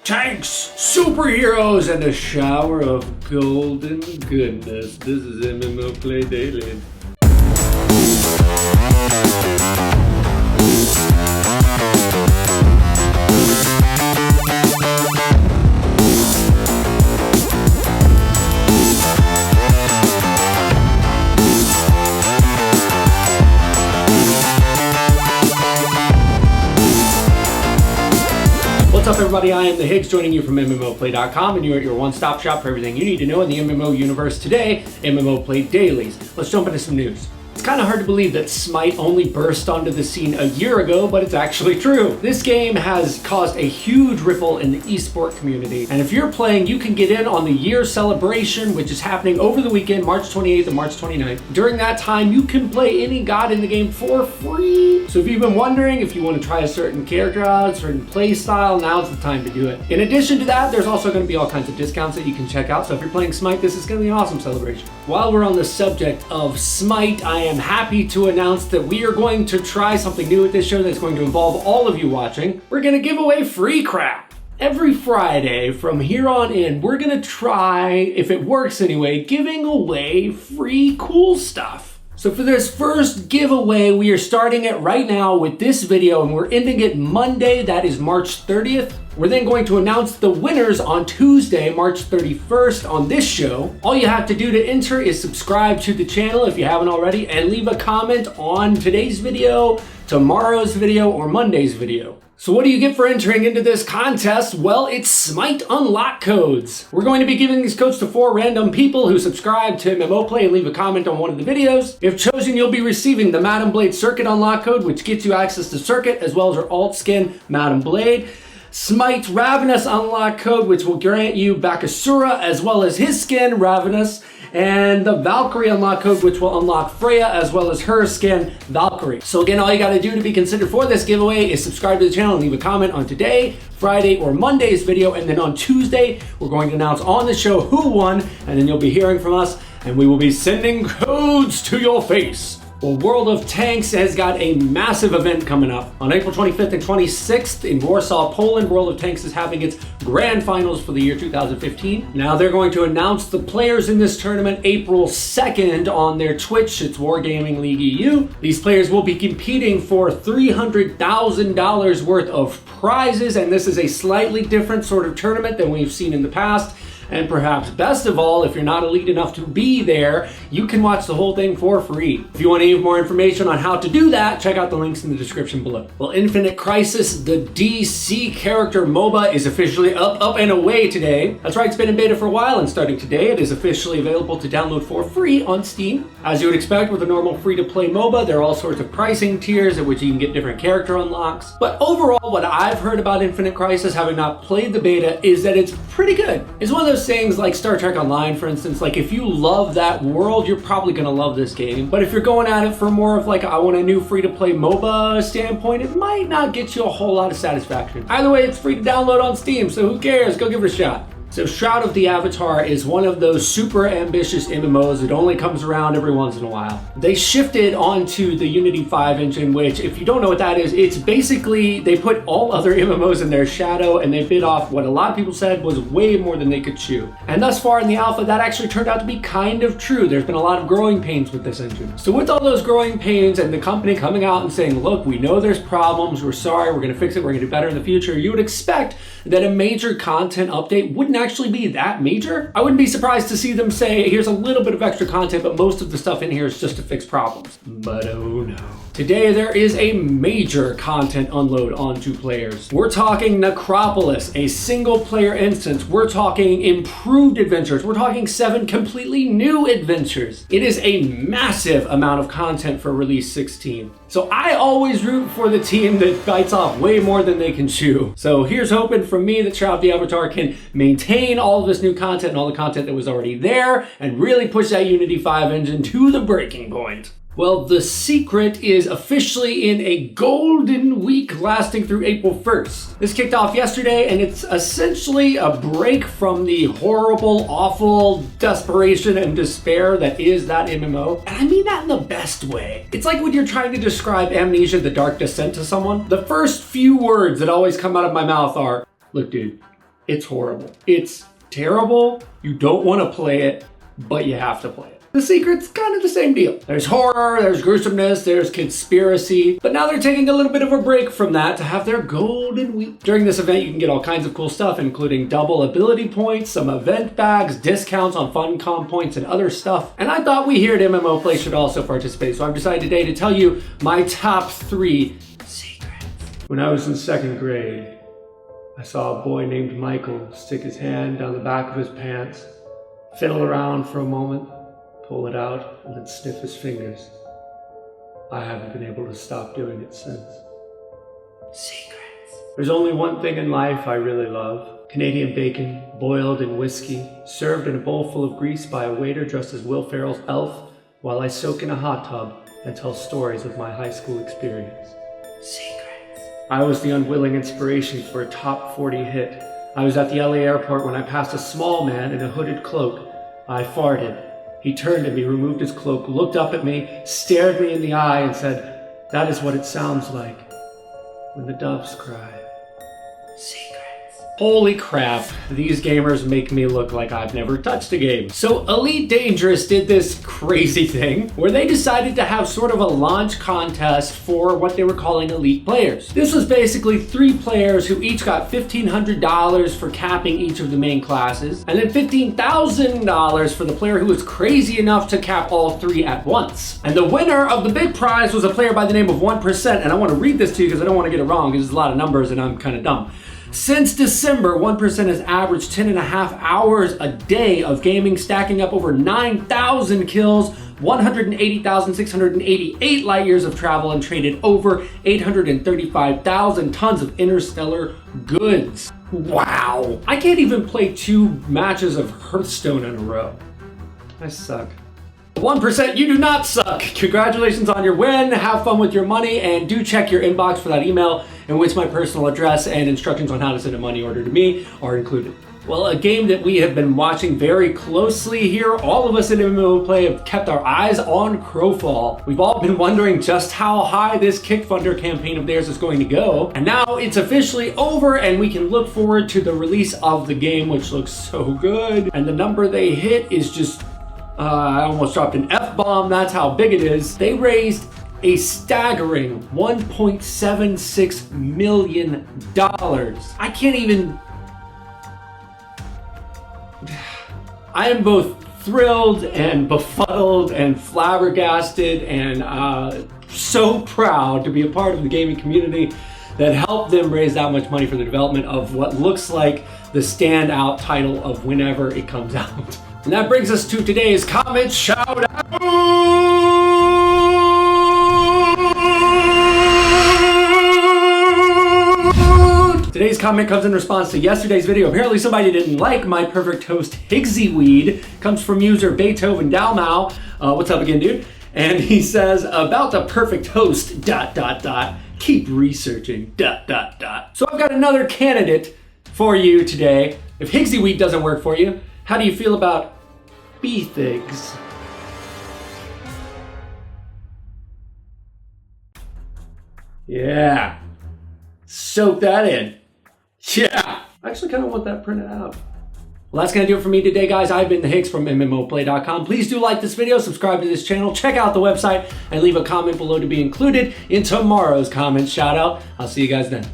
tanks, superheroes, and a shower of golden goodness. This is MMO-Play Dailies. What's up, everybody? I am the Higgs, joining you from MMO-Play.com, and you're at your one-stop shop for everything you need to know in the MMO universe. Today, MMO-Play Dailies. Let's jump into some news. It's kind of hard to believe that Smite only burst onto the scene a year ago, but it's actually true. This game has caused a huge ripple in the esport community, and if you're playing, you can get in on the year celebration, which is happening over the weekend, March 28th and March 29th. During that time, you can play any god in the game for free. So if you've been wondering if you want to try a certain character out, a certain play style, now's the time to do it. In addition to that, there's also going to be all kinds of discounts that you can check out. So if you're playing Smite, this is going to be an awesome celebration. While we're on the subject of Smite, I am happy to announce that we are going to try something new at this show that's going to involve all of you watching. We're going to give away free crap. Every Friday from here on in, we're going to try, if it works anyway, giving away free cool stuff. So for this first giveaway, we are starting it right now with this video, and we're ending it Monday, that is March 30th. We're then going to announce the winners on Tuesday, March 31st on this show. All you have to do to enter is subscribe to the channel if you haven't already, and leave a comment on today's video, tomorrow's video, or Monday's video. So what do you get for entering into this contest? Well, it's Smite unlock codes. We're going to be giving these codes to 4 random people who subscribe to MMO-Play and leave a comment on one of the videos. If chosen, you'll be receiving the Madam Blade Circuit unlock code, which gets you access to Circuit, as well as her alt skin, Madam Blade. Smite Ravenous unlock code, which will grant you Bakasura, as well as his skin, Ravenous. And the Valkyrie unlock code, which will unlock Freya as well as her skin, Valkyrie. So again, all you gotta do to be considered for this giveaway is subscribe to the channel and leave a comment on today, Friday, or Monday's video. And then on Tuesday, we're going to announce on the show who won, and then you'll be hearing from us, and we will be sending codes to your face. Well, World of Tanks has got a massive event coming up. On April 25th and 26th in Warsaw, Poland, World of Tanks is having its grand finals for the year 2015. Now they're going to announce the players in this tournament April 2nd on their Twitch. It's Wargaming League EU. These players will be competing for $300,000 worth of prizes, and this is a slightly different sort of tournament than we've seen in the past. And perhaps best of all, if you're not elite enough to be there, you can watch the whole thing for free. If you want any more information on how to do that, check out the links in the description below. Well, Infinite Crisis, the DC character MOBA, is officially up and away today. That's right, it's been in beta for a while, and starting today, it is officially available to download for free on Steam. As you would expect with a normal free-to-play MOBA, there are all sorts of pricing tiers at which you can get different character unlocks. But overall, what I've heard about Infinite Crisis, having not played the beta, is that it's pretty good. It's one of those things like Star Trek Online, for instance. Like, if you love that world, you're probably gonna love this game. But if you're going at it for more of like, I want a new free-to-play MOBA standpoint, it might not get you a whole lot of satisfaction. Either way, it's free to download on Steam, so who cares? Go give it a shot. So Shroud of the Avatar is one of those super ambitious MMOs that only comes around every once in a while. They shifted onto the Unity 5 engine, which, if you don't know what that is, it's basically, they put all other MMOs in their shadow, and they bit off what a lot of people said was way more than they could chew. And thus far in the alpha, that actually turned out to be kind of true. There's been a lot of growing pains with this engine. So with all those growing pains and the company coming out and saying, look, we know there's problems, we're sorry, we're gonna fix it, we're gonna do better in the future, you would expect that a major content update wouldn't actually be that major. I wouldn't be surprised to see them say, here's a little bit of extra content, but most of the stuff in here is just to fix problems. But oh no. Today there is a major content unload onto players. We're talking Necropolis, a single player instance. We're talking improved adventures. We're talking 7 completely new adventures. It is a massive amount of content for release 16. So I always root for the team that bites off way more than they can chew. So here's hoping from me that Shroud the Avatar can maintain all of this new content and all the content that was already there and really push that Unity 5 engine to the breaking point. Well, the secret is officially in a golden week lasting through April 1st. This kicked off yesterday, and it's essentially a break from the horrible, awful desperation and despair that is that MMO. And I mean that in the best way. It's like when you're trying to describe Amnesia: The Dark Descent to someone. The first few words that always come out of my mouth are, look dude, It's horrible. It's terrible. You don't want to play it, but you have to play it. The Secret's kind of the same deal. There's horror, there's gruesomeness, there's conspiracy, but now they're taking a little bit of a break from that to have their golden week. During this event, you can get all kinds of cool stuff, including double ability points, some event bags, discounts on Funcom points, and other stuff. And I thought we here at MMO-Play should also participate, so I've decided today to tell you my top 3 secrets. When I was in 2nd grade, I saw a boy named Michael stick his hand down the back of his pants, fiddle around for a moment, pull it out, and then sniff his fingers. I haven't been able to stop doing it since. Secrets. There's only one thing in life I really love. Canadian bacon, boiled in whiskey, served in a bowl full of grease by a waiter dressed as Will Ferrell's elf, while I soak in a hot tub and tell stories of my high school experience. Secrets. I was the unwilling inspiration for a top 40 hit. I was at the LA airport when I passed a small man in a hooded cloak. I farted. He turned to me, removed his cloak, looked up at me, stared me in the eye, and said, "That is what it sounds like when the doves cry." Secrets. Holy crap, these gamers make me look like I've never touched a game. So Elite Dangerous did this crazy thing where they decided to have sort of a launch contest for what they were calling elite players. This was basically 3 players who each got $1,500 for capping each of the main classes, and then $15,000 for the player who was crazy enough to cap all 3 at once. And the winner of the big prize was a player by the name of 1%, and I want to read this to you because I don't want to get it wrong because there's a lot of numbers and I'm kind of dumb. Since December, 1% has averaged 10.5 hours a day of gaming, stacking up over 9,000 kills, 180,688 light years of travel, and traded over 835,000 tons of interstellar goods. Wow. I can't even play 2 matches of Hearthstone in a row. I suck. 1%, you do not suck. Congratulations on your win. Have fun with your money, and do check your inbox for that email in which my personal address and instructions on how to send a money order to me are included. Well, a game that we have been watching very closely here, all of us in MMO-Play have kept our eyes on Crowfall. We've all been wondering just how high this Kickfunder campaign of theirs is going to go. And now it's officially over and we can look forward to the release of the game, which looks so good. And the number they hit is just, I almost dropped an F-bomb, that's how big it is. They raised a staggering $1.76 million. I can't even... I am both thrilled and befuddled and flabbergasted and so proud to be a part of the gaming community that helped them raise that much money for the development of what looks like the standout title of whenever it comes out. And that brings us to today's comment shout out. Today's comment comes in response to yesterday's video. Apparently somebody didn't like my perfect toast Higgsy weed. Comes from user Beethoven Dalmau. What's up again, dude? And he says, about the perfect host, ... keep researching, ... So I've got another candidate for you today. If Higgsy weed doesn't work for you, how do you feel about bee thigs? Yeah. Soak that in. Yeah. I actually kind of want that printed out. Well, that's going to do it for me today, guys. I've been the Higgs from MMOplay.com. Please do like this video, subscribe to this channel, check out the website, and leave a comment below to be included in tomorrow's comment shout out. I'll see you guys then.